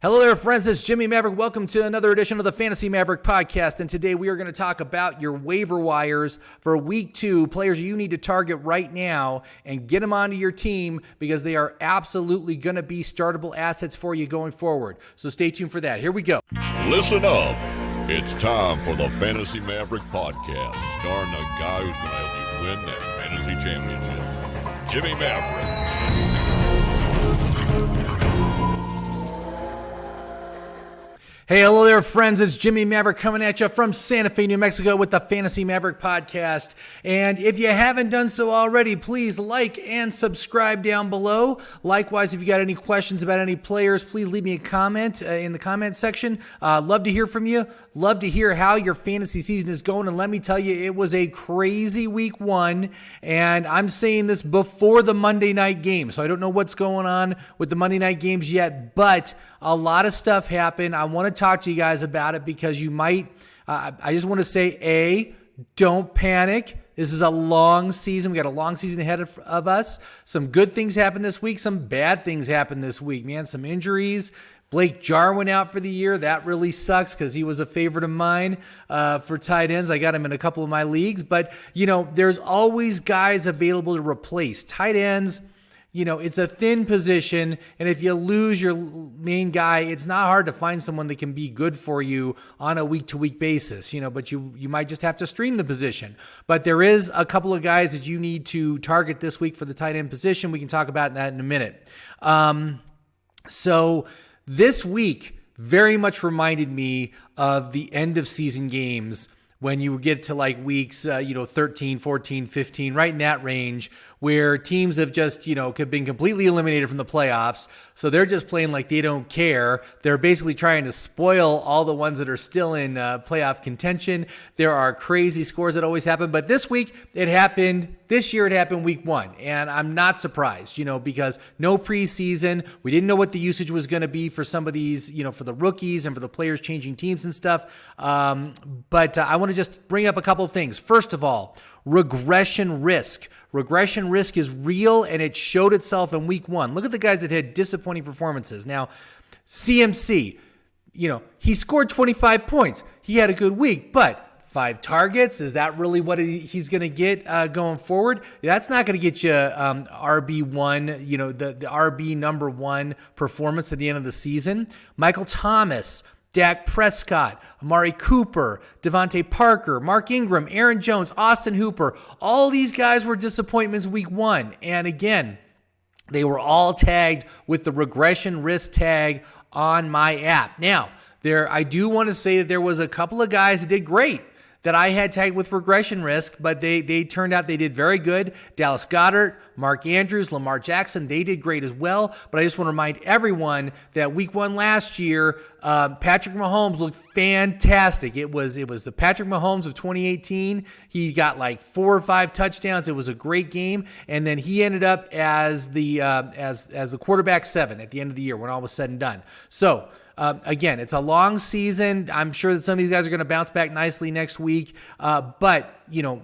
Hello there, friends. It's Jimmy Maverick. Welcome to another edition of the Fantasy Maverick podcast. And today we are going to talk about your waiver wires for week 2, players you need to target right now and get them onto your team because they are absolutely going to be startable assets for you going forward. So stay tuned for that. Here we go. Listen up. It's time for the Fantasy Maverick podcast, starring the guy who's going to help you win that fantasy championship, Jimmy Maverick. Hey, hello there, friends. It's Jimmy Maverick coming at you from Santa Fe, New Mexico with the Fantasy Maverick podcast. And if you haven't done so already, please like and subscribe down below. Likewise, if you got any questions about any players, please leave me a comment in the comment section. Love to hear from you. Love to hear how your fantasy season is going. And let me tell you, it was a crazy week 1. And I'm saying this before the Monday night game. So I don't know what's going on with the Monday night games yet, but a lot of stuff happened. I want to talk to you guys about it because you might, I just want to say, don't panic. This is a long season. We got a long season ahead of us. Some good things happened this week. Some bad things happened this week, man. Some injuries. Blake Jarwin out for the year. That really sucks because he was a favorite of mine for tight ends. I got him in a couple of my leagues. But, you know, there's always guys available to replace. Tight ends, you know, it's a thin position, and if you lose your main guy, it's not hard to find someone that can be good for you on a week-to-week basis, you know, but you might just have to stream the position. But there is a couple of guys that you need to target this week for the tight end position. We can talk about that in a minute. So this week very much reminded me of the end-of-season games when you get to like weeks, 13, 14, 15, right in that range, where teams have just, been completely eliminated from the playoffs. So they're just playing like they don't care. They're basically trying to spoil all the ones that are still in playoff contention. There are crazy scores that always happen. But this week, it happened. This year, it happened week 1. And I'm not surprised, because no preseason. We didn't know what the usage was going to be for some of these, for the rookies and for the players changing teams and stuff. But I want to just bring up a couple of things. First of all, regression risk. Regression risk is real, and it showed itself in week 1. Look at the guys that had disappointing performances. Now, CMC, he scored 25 points. He had a good week, but 5 targets, is that really what he's going to get going forward? That's not going to get you RB1, the RB number 1 performance at the end of the season. Michael Thomas, Dak Prescott, Amari Cooper, Devontae Parker, Mark Ingram, Aaron Jones, Austin Hooper. All these guys were disappointments week 1. And again, they were all tagged with the regression risk tag on my app. Now, I do want to say that there was a couple of guys that did great that I had tagged with regression risk, but they turned out they did very good. Dallas Goedert, Mark Andrews, Lamar Jackson, they did great as well. But I just want to remind everyone that week 1 last year, Patrick Mahomes looked fantastic. It was the Patrick Mahomes of 2018. He got like 4 or 5 touchdowns. It was a great game. And then he ended up as the quarterback 7 at the end of the year when all was said and done. So, again, it's a long season. I'm sure that some of these guys are going to bounce back nicely next week. But,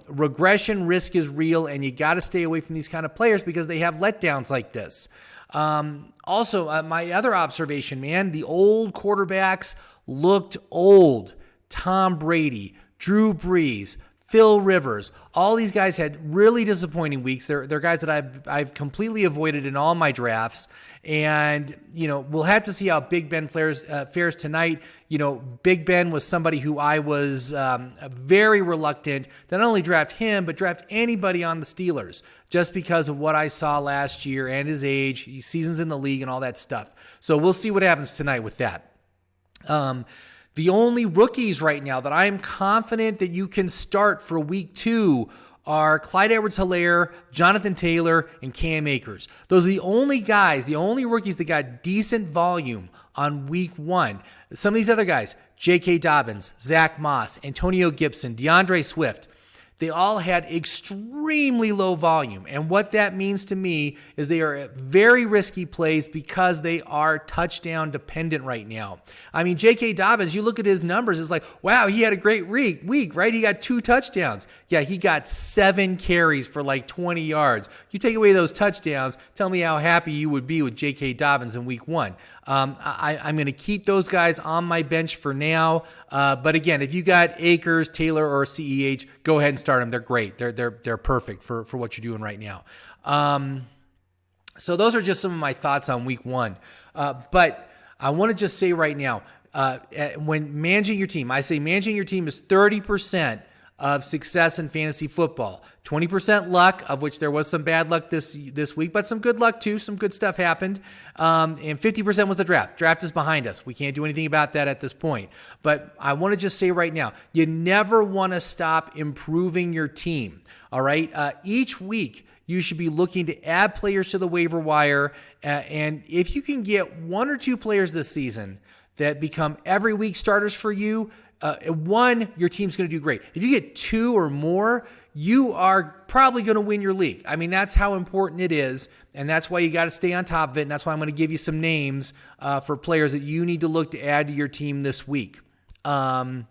regression risk is real, and you got to stay away from these kind of players because they have letdowns like this. Also, my other observation, man, the old quarterbacks looked old. Tom Brady, Drew Brees, Phil Rivers, all these guys had really disappointing weeks. They're guys that I've completely avoided in all my drafts. And, we'll have to see how Big Ben fares tonight. Big Ben was somebody who I was very reluctant to not only draft him, but draft anybody on the Steelers just because of what I saw last year and his age, seasons in the league and all that stuff. So we'll see what happens tonight with that. The only rookies right now that I am confident that you can start for week 2 are Clyde Edwards-Helaire, Jonathan Taylor, and Cam Akers. Those are the only guys, the only rookies that got decent volume on week 1. Some of these other guys, J.K. Dobbins, Zach Moss, Antonio Gibson, DeAndre Swift, they all had extremely low volume. And what that means to me is they are very risky plays because they are touchdown dependent right now. I mean, J.K. Dobbins, you look at his numbers, it's like, wow, he had a great week, right? He got 2 touchdowns. Yeah, he got 7 carries for like 20 yards. You take away those touchdowns, tell me how happy you would be with J.K. Dobbins in week 1. I'm going to keep those guys on my bench for now. But again, if you got Akers, Taylor, or CEH, go ahead and start them. They're great. They're perfect for what you're doing right now. So those are just some of my thoughts on week 1. But I want to just say right now, when managing your team, I say managing your team is 30% of success in fantasy football. 20% luck, of which there was some bad luck this week, but some good luck too. Some good stuff happened. And 50% was the draft. Draft is behind us. We can't do anything about that at this point. But I want to just say right now, you never want to stop improving your team. All right. Each week, you should be looking to add players to the waiver wire. And if you can get 1 or 2 players this season that become every week starters for you, one, your team's going to do great. If you get 2 or more, you are probably going to win your league. I mean, that's how important it is, and that's why you got to stay on top of it, and that's why I'm going to give you some names for players that you need to look to add to your team this week. Now,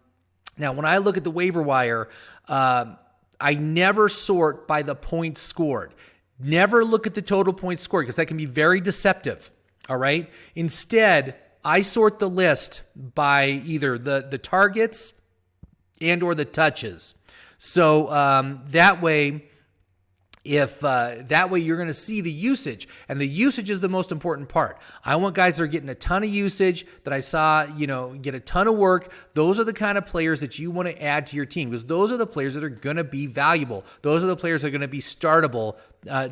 when I look at the waiver wire, I never sort by the points scored. Never look at the total points scored because that can be very deceptive, all right? Instead, I sort the list by either the targets and or the touches. So that way, that way you're going to see the usage, and the usage is the most important part. I want guys that are getting a ton of usage, that I saw, get a ton of work. Those are the kind of players that you want to add to your team because those are the players that are going to be valuable. Those are the players that are going to be startable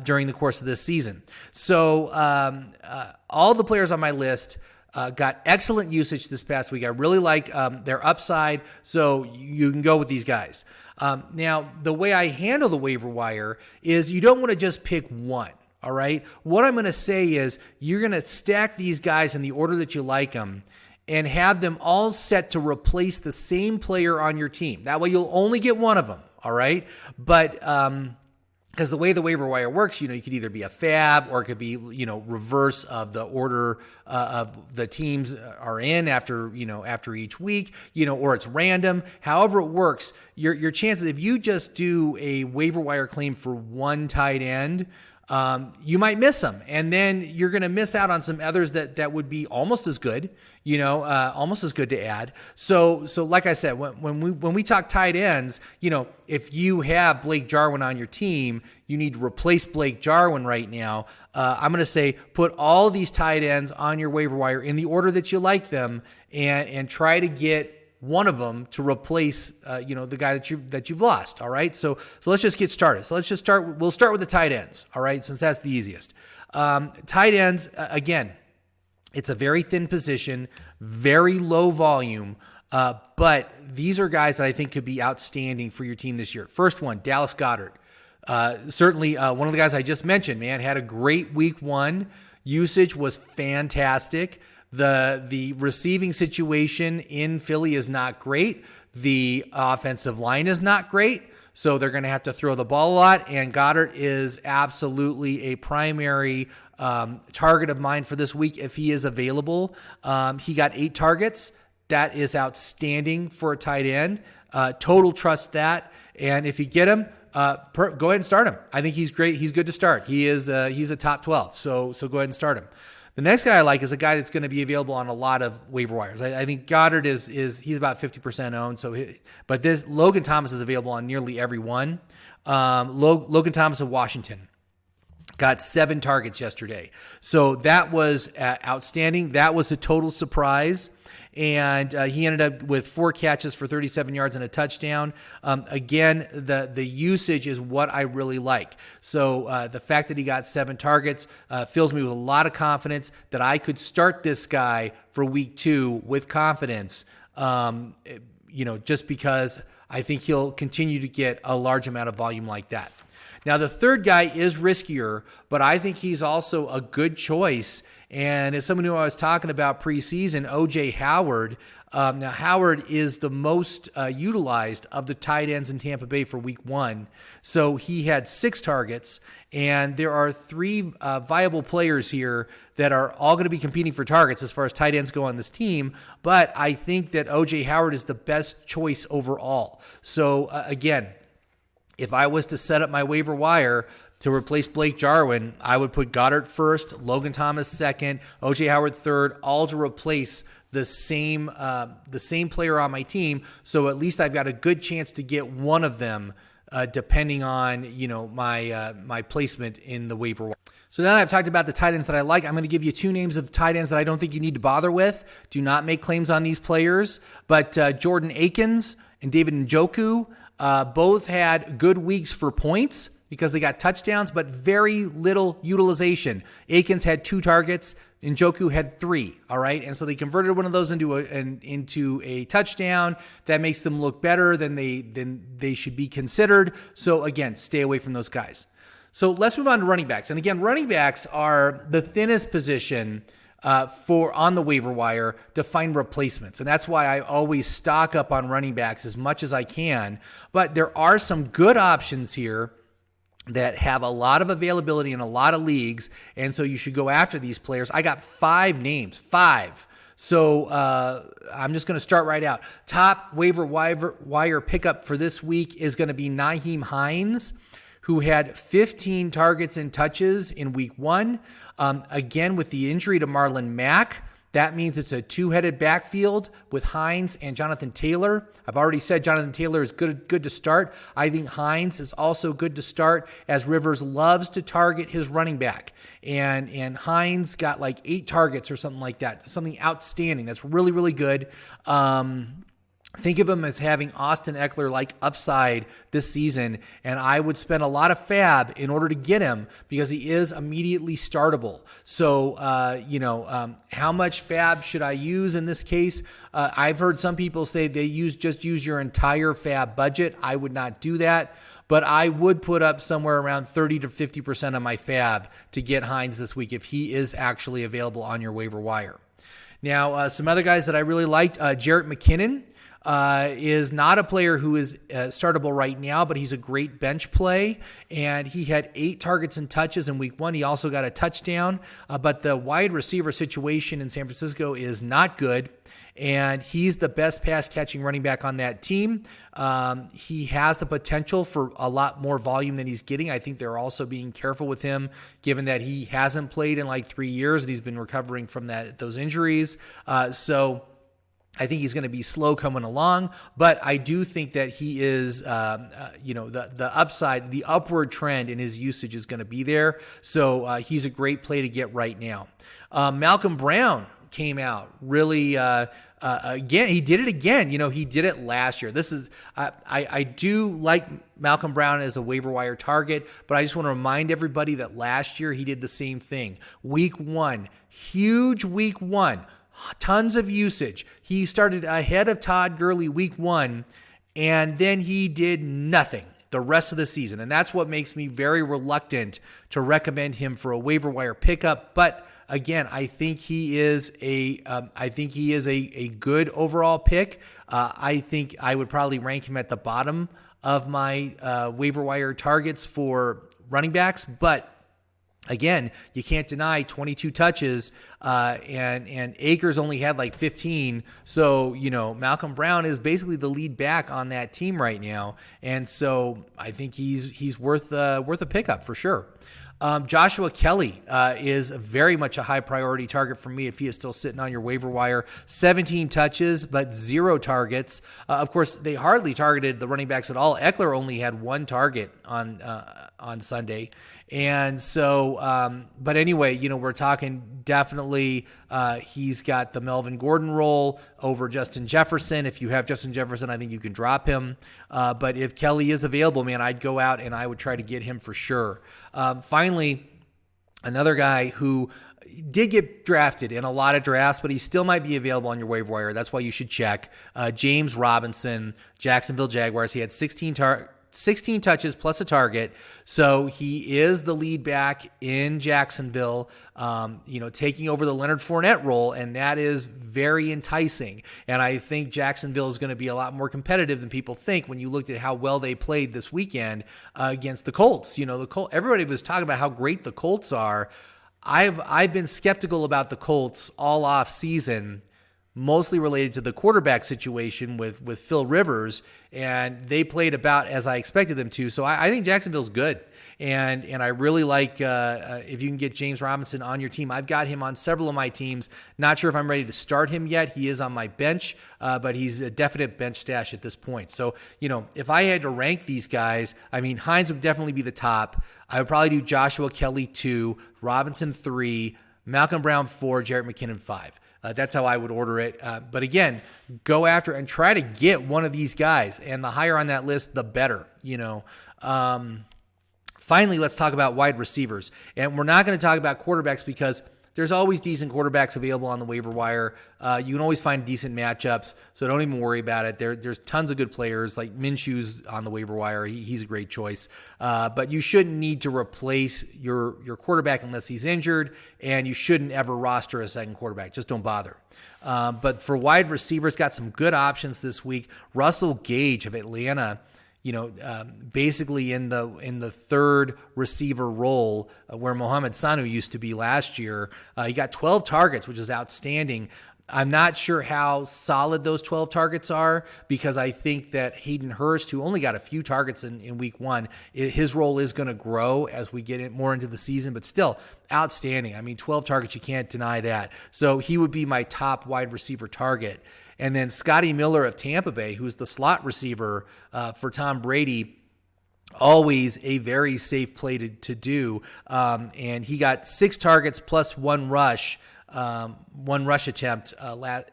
during the course of this season. So all the players on my list got excellent usage this past week. I really like their upside, so you can go with these guys. Now, the way I handle the waiver wire is you don't want to just pick one, all right? What I'm going to say is you're going to stack these guys in the order that you like them and have them all set to replace the same player on your team. That way you'll only get one of them, all right? But because the way the waiver wire works, you could either be a fab or it could be, reverse of the order of the teams are in after each week, or it's random. However it works, your chances, if you just do a waiver wire claim for one tight end, you might miss them. And then you're going to miss out on some others that would be almost as good, almost as good to add. So like I said, when we talk tight ends, if you have Blake Jarwin on your team, you need to replace Blake Jarwin right now. I'm going to say put all these tight ends on your waiver wire in the order that you like them and try to get one of them to replace, the guy that you've lost. All right. So let's just get started. So let's just start. We'll start with the tight ends. All right. Since that's the easiest. Tight ends, again, it's a very thin position, very low volume. But these are guys that I think could be outstanding for your team this year. First one, Dallas Goedert. Certainly one of the guys I just mentioned, man, had a great week 1. Usage was fantastic. The receiving situation in Philly is not great. The offensive line is not great. So they're going to have to throw the ball a lot. And Goddard is absolutely a primary target of mine for this week if he is available. He got 8 targets. That is outstanding for a tight end. Total trust that. And if you get him, go ahead and start him. I think he's great. He's good to start. He's a top 12. So go ahead and start him. The next guy I like is a guy that's going to be available on a lot of waiver wires. I think Goddard he's about 50% owned. But this Logan Thomas is available on nearly every one. Logan Thomas of Washington got 7 targets yesterday. So that was outstanding. That was a total surprise. And he ended up with 4 catches for 37 yards and a touchdown. Again, the usage is what I really like. So the fact that he got 7 targets fills me with a lot of confidence that I could start this guy for week 2 with confidence, just because I think he'll continue to get a large amount of volume like that. Now, the third guy is riskier, but I think he's also a good choice. And as someone who I was talking about preseason, O.J. Howard. Now, Howard is the most utilized of the tight ends in Tampa Bay for week 1. So he had 6 targets, and there are 3 viable players here that are all going to be competing for targets as far as tight ends go on this team. But I think that O.J. Howard is the best choice overall. So again, if I was to set up my waiver wire, to replace Blake Jarwin, I would put Goddard first, Logan Thomas second, O.J. Howard third, all to replace the same player on my team. So at least I've got a good chance to get one of them, depending on my placement in the waiver wire. So now I've talked about the tight ends that I like. I'm going to give you 2 names of tight ends that I don't think you need to bother with. Do not make claims on these players, but Jordan Akins and David Njoku both had good weeks for points because they got touchdowns, but very little utilization. Akins had 2 targets. Njoku had 3, all right? And so they converted one of those into a touchdown. That makes them look better than they should be considered. So again, stay away from those guys. So let's move on to running backs. And again, running backs are the thinnest position on the waiver wire to find replacements. And that's why I always stock up on running backs as much as I can. But there are some good options here that have a lot of availability in a lot of leagues, and so you should go after these players. I got 5 names, 5. So I'm just going to start right out. Top waiver wire pickup for this week is going to be Nyheim Hines, who had 15 targets and touches in week 1. Again, with the injury to Marlon Mack, that means it's a 2-headed backfield with Hines and Jonathan Taylor. I've already said Jonathan Taylor is good to start. I think Hines is also good to start, as Rivers loves to target his running back. And Hines got like 8 targets or something like that. Something outstanding. That's really, really good. Think of him as having Austin Eckler-like upside this season, and I would spend a lot of fab in order to get him because he is immediately startable. So, how much fab should I use in this case? I've heard some people say just use your entire fab budget. I would not do that, but I would put up somewhere around 30 to 50% of my fab to get Hines this week if he is actually available on your waiver wire. Now, some other guys that I really liked, Jarrett McKinnon. Is not a player who is startable right now, but he's a great bench play, and he had 8 targets and touches in week 1. He also got a touchdown, but the wide receiver situation in San Francisco is not good, and he's the best pass-catching running back on that team. He has the potential for a lot more volume than he's getting. I think they're also being careful with him, given that he hasn't played in like 3 years, and he's been recovering from those injuries. So I think he's going to be slow coming along, but I do think that he is, the upside, the upward trend in his usage is going to be there. So he's a great play to get right now. Malcolm Brown came out really, again, he did it again. He did it last year. I do like Malcolm Brown as a waiver wire target, but I just want to remind everybody that last year he did the same thing. Week 1, huge week 1. Tons of usage. He started ahead of Todd Gurley week 1, and then he did nothing the rest of the season. And that's what makes me very reluctant to recommend him for a waiver wire pickup. But again, I think he is a good overall pick. I think I would probably rank him at the bottom of my waiver wire targets for running backs, but again, you can't deny 22 touches, and Akers only had like 15. So, Malcolm Brown is basically the lead back on that team right now. And so I think he's worth a pickup for sure. Joshua Kelley is very much a high priority target for me if he is still sitting on your waiver wire. 17 touches, but 0 targets. Of course, they hardly targeted the running backs at all. Eckler only had 1 target on Sunday. And so, but anyway, we're talking definitely he's got the Melvin Gordon role over Justin Jefferson. If you have Justin Jefferson, I think you can drop him. But if Kelley is available, man, I'd go out and I would try to get him for sure. Finally, another guy who did get drafted in a lot of drafts, but he still might be available on your waiver wire. That's why you should check. James Robinson, Jacksonville Jaguars. He had 16 touches plus a target. So he is the lead back in Jacksonville, taking over the Leonard Fournette role, and that is very enticing. And I think Jacksonville is going to be a lot more competitive than people think when you looked at how well they played this weekend against the Colts. Everybody was talking about how great the Colts are. I've been skeptical about the Colts all off season, mostly related to the quarterback situation with Phil Rivers, and they played about as I expected them to. So I think Jacksonville's good. And I really like if you can get James Robinson on your team. I've got him on several of my teams. Not sure if I'm ready to start him yet. He is on my bench, but he's a definite bench stash at this point. So, if I had to rank these guys, I mean, Hines would definitely be the top. I would probably do Joshua Kelley 2, Robinson 3, Malcolm Brown 4, Jerick McKinnon 5. That's how I would order it. But again, go after and try to get one of these guys. And the higher on that list, the better, Finally, let's talk about wide receivers. And we're not going to talk about quarterbacks because there's always decent quarterbacks available on the waiver wire. You can always find decent matchups, so don't even worry about it. There's tons of good players, like Minshew's on the waiver wire. He's a great choice. But you shouldn't need to replace your quarterback unless he's injured, and you shouldn't ever roster a second quarterback. Just don't bother. But for wide receivers, got some good options this week. Russell Gage of Atlanta, basically in the third receiver role where Mohamed Sanu used to be last year. He got 12 targets, which is outstanding. I'm not sure how solid those 12 targets are because I think that Hayden Hurst, who only got a few targets in week 1, his role is going to grow as we get more into the season, but still outstanding. I mean, 12 targets, you can't deny that. So he would be my top wide receiver target. And then Scotty Miller of Tampa Bay, who's the slot receiver for Tom Brady, always a very safe play to do. And he got 6 targets plus one rush attempt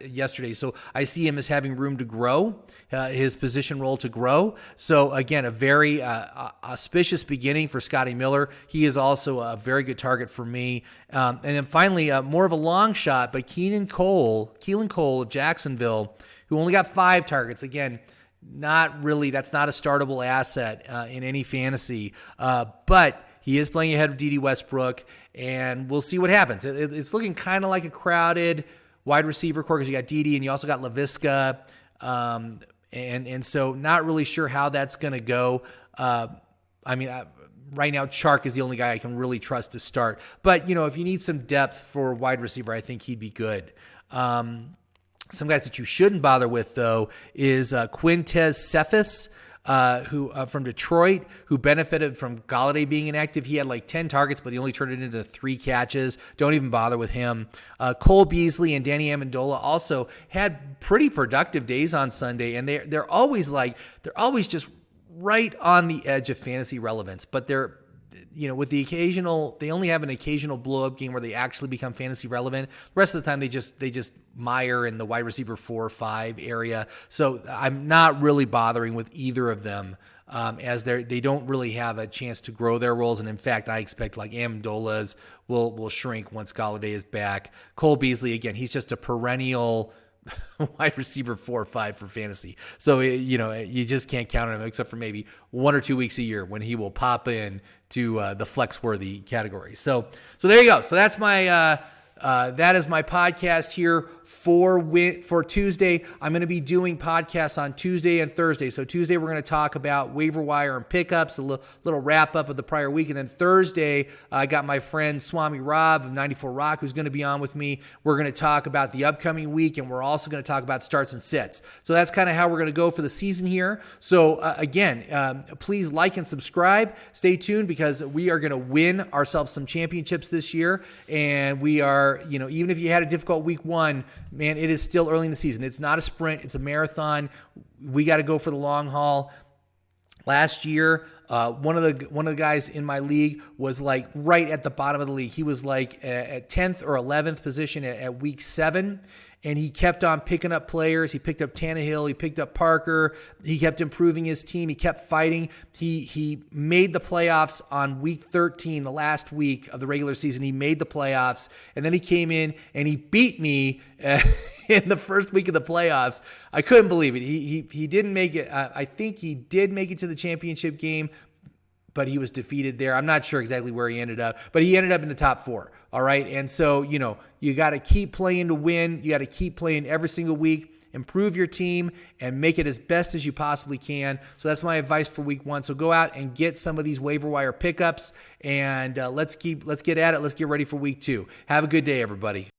yesterday. So I see him as having room to grow, his position role to grow. So again, a very auspicious beginning for Scotty Miller. He is also a very good target for me. And then finally, more of a long shot, but Keelan Cole of Jacksonville, who only got 5 targets. Again, not really, that's not a startable asset in any fantasy, but he is playing ahead of Dede Westbrook, and we'll see what happens. It's looking kind of like a crowded wide receiver core because you got Dede and you also got LaVisca, and so not really sure how that's going to go. Right now, Chark is the only guy I can really trust to start. But, if you need some depth for wide receiver, I think he'd be good. Some guys that you shouldn't bother with, though, is Quintez Cephas, who from Detroit, who benefited from Golladay being inactive. He had like 10 targets, but he only turned it into 3 catches. Don't even bother with him. Cole Beasley and Danny Amendola also had pretty productive days on Sunday, and they're always just right on the edge of fantasy relevance, but they're with the occasional, they only have an occasional blow up game where they actually become fantasy relevant. The rest of the time, they just mire in the wide receiver 4 or 5 area. So I'm not really bothering with either of them as they don't really have a chance to grow their roles. And in fact, I expect like Amendola's will shrink once Golladay is back. Cole Beasley, again, he's just a perennial wide receiver 4 or 5 for fantasy. So, you just can't count on him except for maybe 1 or 2 weeks a year when he will pop in to the flex-worthy category. So there you go. So that's my that is my podcast here for Tuesday. I'm going to be doing podcasts on Tuesday and Thursday. So Tuesday, we're going to talk about waiver wire and pickups, a little wrap up of the prior week. And then Thursday, I got my friend Swami Rob of 94 Rock, who's going to be on with me. We're going to talk about the upcoming week, and we're also going to talk about starts and sits. So that's kind of how we're going to go for the season here. So again, please like and subscribe. Stay tuned because we are going to win ourselves some championships this year. And we are, even if you had a difficult week 1, man, it is still early in the season. It's not a sprint. It's a marathon. We got to go for the long haul. Last year, one of the guys in my league was like right at the bottom of the league. He was like at 10th or 11th position at week 7. And he kept on picking up players. He picked up Tannehill. He picked up Parker. He kept improving his team. He kept fighting. He made the playoffs on week 13, the last week of the regular season. He made the playoffs. And then he came in and he beat me in the first week of the playoffs. I couldn't believe it. He didn't make it. I think he did make it to the championship game, but he was defeated there. I'm not sure exactly where he ended up, but he ended up in the top 4. All right. And so, you got to keep playing to win. You got to keep playing every single week, improve your team, and make it as best as you possibly can. So that's my advice for week 1. So go out and get some of these waiver wire pickups, and let's get at it. Let's get ready for week 2. Have a good day, everybody.